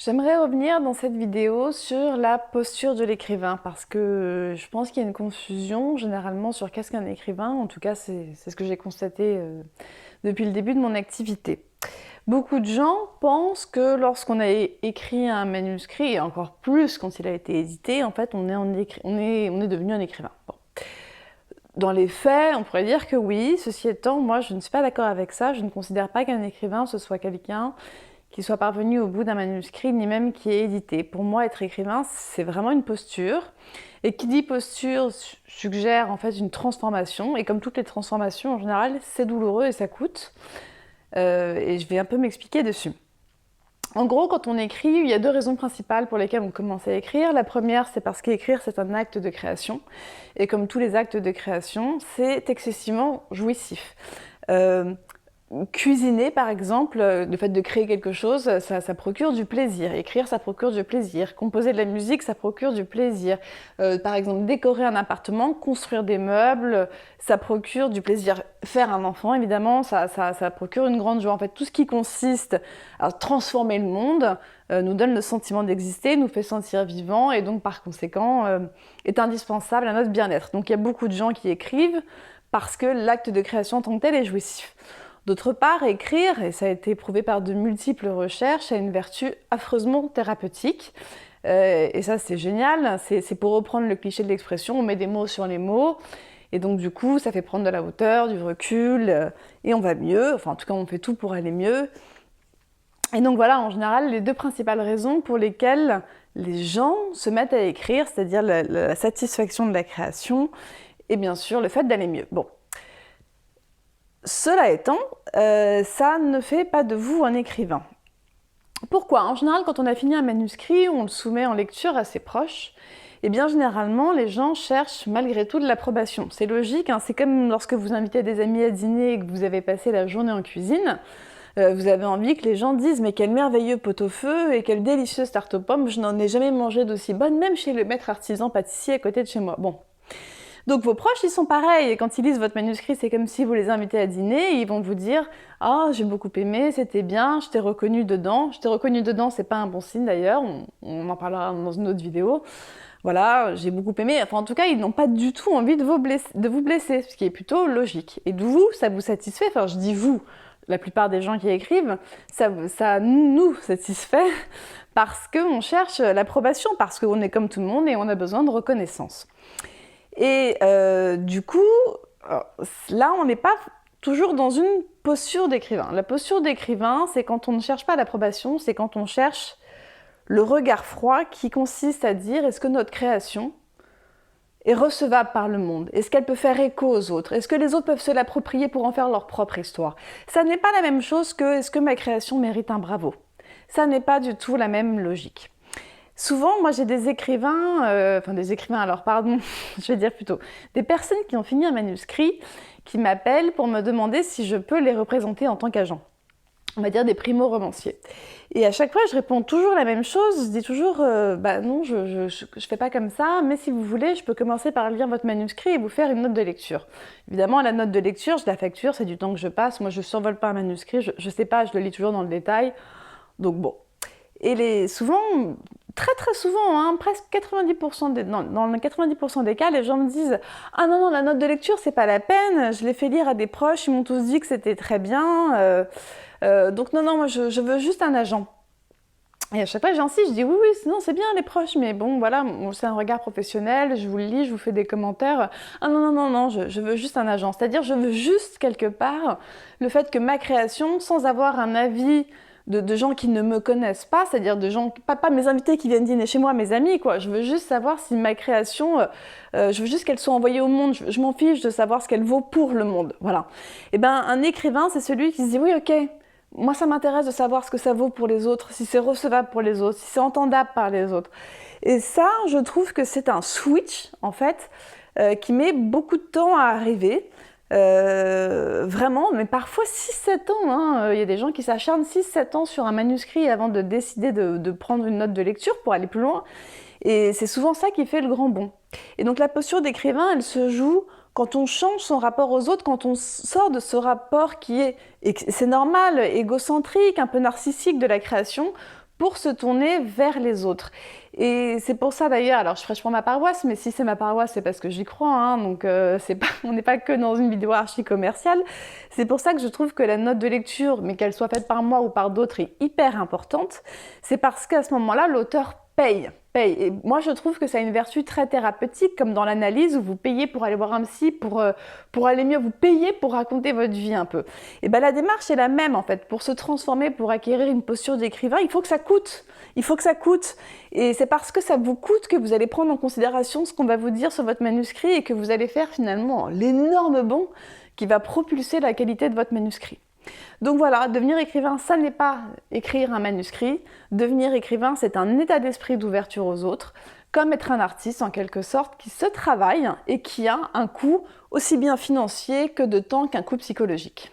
J'aimerais revenir dans cette vidéo sur la posture de l'écrivain parce que je pense qu'il y a une confusion généralement sur qu'est-ce qu'un écrivain. En tout cas, c'est ce que j'ai constaté depuis le début de mon activité. Beaucoup de gens pensent que lorsqu'on a écrit un manuscrit, et encore plus quand il a été édité, en fait, on est devenu un écrivain. Bon. Dans les faits, on pourrait dire que oui. Ceci étant, moi, je ne suis pas d'accord avec ça. Je ne considère pas qu'un écrivain, ce soit quelqu'un qui soit parvenu au bout d'un manuscrit, ni même qui est édité. Pour moi, être écrivain, c'est vraiment une posture. Et qui dit posture suggère en fait une transformation. Et comme toutes les transformations, en général, c'est douloureux et ça coûte. Et je vais un peu m'expliquer dessus. En gros, quand on écrit, il y a deux raisons principales pour lesquelles on commence à écrire. La première, c'est parce qu'écrire, c'est un acte de création. Et comme tous les actes de création, c'est excessivement jouissif. Cuisiner, par exemple, le fait de créer quelque chose, ça procure du plaisir. Écrire, ça procure du plaisir. Composer de la musique, ça procure du plaisir. Par exemple, décorer un appartement, construire des meubles, ça procure du plaisir. Faire un enfant, évidemment, ça procure une grande joie. En fait, tout ce qui consiste à transformer le monde nous donne le sentiment d'exister, nous fait sentir vivants et donc, par conséquent, est indispensable à notre bien-être. Donc, il y a beaucoup de gens qui écrivent parce que l'acte de création en tant que tel est jouissif. D'autre part, écrire, et ça a été prouvé par de multiples recherches, a une vertu affreusement thérapeutique. Et ça, c'est génial. C'est pour reprendre le cliché de l'expression, on met des mots sur les mots. Et donc, du coup, ça fait prendre de la hauteur, du recul, et on va mieux. Enfin, en tout cas, on fait tout pour aller mieux. Et donc, voilà, en général, les deux principales raisons pour lesquelles les gens se mettent à écrire, c'est-à-dire la satisfaction de la création, et bien sûr, le fait d'aller mieux. Bon. Cela étant, ça ne fait pas de vous un écrivain. Pourquoi ? En général, quand on a fini un manuscrit, on le soumet en lecture à ses proches, et bien généralement, les gens cherchent malgré tout de l'approbation. C'est logique, hein, c'est comme lorsque vous invitez des amis à dîner et que vous avez passé la journée en cuisine, vous avez envie que les gens disent « mais quel merveilleux pot-au-feu et quelle délicieuse tarte aux pommes, je n'en ai jamais mangé d'aussi bonne, même chez le maître artisan pâtissier à côté de chez moi ». Bon. Donc vos proches, ils sont pareils, et quand ils lisent votre manuscrit, c'est comme si vous les invitez à dîner, et ils vont vous dire « Ah, j'ai beaucoup aimé, c'était bien, je t'ai reconnu dedans ». Je t'ai reconnu dedans, c'est pas un bon signe d'ailleurs, on en parlera dans une autre vidéo. Voilà, j'ai beaucoup aimé. Enfin, en tout cas, ils n'ont pas du tout envie de vous blesser, ce qui est plutôt logique. Et de vous, ça vous satisfait. Enfin, je dis vous, la plupart des gens qui écrivent, ça nous satisfait parce qu'on cherche l'approbation, parce qu'on est comme tout le monde et on a besoin de reconnaissance. Et du coup, là, on n'est pas toujours dans une posture d'écrivain. La posture d'écrivain, c'est quand on ne cherche pas l'approbation, c'est quand on cherche le regard froid qui consiste à dire est-ce que notre création est recevable par le monde? Est-ce qu'elle peut faire écho aux autres? Est-ce que les autres peuvent se l'approprier pour en faire leur propre histoire? Ça n'est pas la même chose que est-ce que ma création mérite un bravo? Ça n'est pas du tout la même logique. Souvent, moi j'ai des écrivains, alors pardon, je vais dire plutôt, des personnes qui ont fini un manuscrit qui m'appellent pour me demander si je peux les représenter en tant qu'agent. On va dire des primo-romanciers. Et à chaque fois, je réponds toujours la même chose. Je dis toujours, non, je fais pas comme ça, mais si vous voulez, je peux commencer par lire votre manuscrit et vous faire une note de lecture. Évidemment, la note de lecture, je la facture, c'est du temps que je passe. Moi, je survole pas un manuscrit, je sais pas, je le lis toujours dans le détail. Donc bon. Et souvent, très souvent, hein, presque 90% dans les 90% des cas, les gens me disent « Ah non, la note de lecture, c'est pas la peine, je l'ai fait lire à des proches, ils m'ont tous dit que c'était très bien, donc non, moi je veux juste un agent ». Et à chaque fois, j'insiste, je dis « Oui, sinon c'est bien les proches, mais bon, voilà, c'est un regard professionnel, je vous le lis, je vous fais des commentaires. Ah non, je veux juste un agent. » C'est-à-dire, je veux juste, quelque part, le fait que ma création, sans avoir un avis de gens qui ne me connaissent pas, c'est-à-dire de gens, pas mes invités qui viennent dîner chez moi, mes amis, quoi. Je veux juste savoir si ma création, je veux juste qu'elle soit envoyée au monde, je m'en fiche de savoir ce qu'elle vaut pour le monde, voilà. Et ben, un écrivain, c'est celui qui se dit, oui, ok, moi ça m'intéresse de savoir ce que ça vaut pour les autres, si c'est recevable pour les autres, si c'est entendable par les autres. Et ça, je trouve que c'est un switch, en fait, qui met beaucoup de temps à arriver. Vraiment, mais parfois 6-7 ans. Hein. Il y a des gens qui s'acharnent 6-7 ans sur un manuscrit avant de décider de prendre une note de lecture pour aller plus loin. Et c'est souvent ça qui fait le grand bond. Et donc la posture d'écrivain, elle se joue quand on change son rapport aux autres, quand on sort de ce rapport qui est, et c'est normal, égocentrique, un peu narcissique de la création, pour se tourner vers les autres. Et c'est pour ça d'ailleurs, alors je prêche pour ma paroisse, mais si c'est ma paroisse, c'est parce que j'y crois, hein, donc on n'est pas que dans une vidéo archi commerciale. C'est pour ça que je trouve que la note de lecture, mais qu'elle soit faite par moi ou par d'autres, est hyper importante. C'est parce qu'à ce moment-là, l'auteur paye. Et moi, je trouve que ça a une vertu très thérapeutique, comme dans l'analyse où vous payez pour aller voir un psy, pour aller mieux, vous payez pour raconter votre vie un peu. Et ben la démarche est la même en fait. Pour se transformer, pour acquérir une posture d'écrivain, il faut que ça coûte. Il faut que ça coûte. Et c'est parce que ça vous coûte que vous allez prendre en considération ce qu'on va vous dire sur votre manuscrit et que vous allez faire finalement l'énorme bond qui va propulser la qualité de votre manuscrit. Donc voilà, devenir écrivain, ça n'est pas écrire un manuscrit. Devenir écrivain, c'est un état d'esprit d'ouverture aux autres, comme être un artiste en quelque sorte, qui se travaille et qui a un coût aussi bien financier que de temps qu'un coût psychologique.